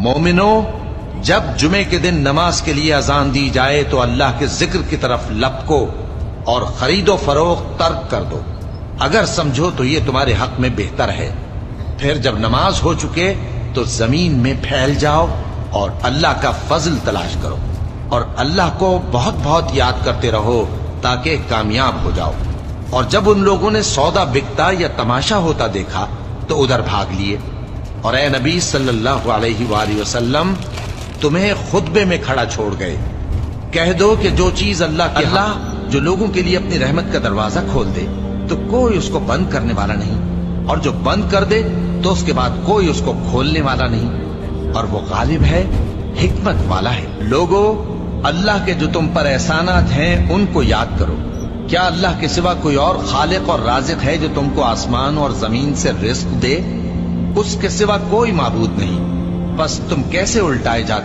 مومنو، جب جمعے کے دن نماز کے لیے اذان دی جائے تو اللہ کے ذکر کی طرف لپکو اور خرید و فروخت ترک کر دو، اگر سمجھو تو یہ تمہارے حق میں بہتر ہے۔ پھر جب نماز ہو چکے تو زمین میں پھیل جاؤ اور اللہ کا فضل تلاش کرو، اور اللہ کو بہت بہت یاد کرتے رہو تاکہ کامیاب ہو جاؤ۔ اور جب ان لوگوں نے سودا بکتا یا تماشا ہوتا دیکھا تو ادھر بھاگ لیے، اور اے نبی صلی اللہ علیہ وآلہ وسلم تمہیں خطبے میں کھڑا چھوڑ گئے۔ کہہ دو کہ جو چیز اللہ جو لوگوں کے لیے اپنی رحمت کا دروازہ کھول دے تو کوئی اس کو بند کرنے والا نہیں، اور جو بند کر دے تو اس کے بعد کوئی اس کو کھولنے والا نہیں، اور وہ غالب ہے، حکمت والا ہے۔ لوگو، اللہ کے جو تم پر احسانات ہیں ان کو یاد کرو۔ کیا اللہ کے سوا کوئی اور خالق اور رازق ہے جو تم کو آسمان اور زمین سے رزق دے؟ اس کے سوا کوئی معبود نہیں، بس تم کیسے الٹائے جاتے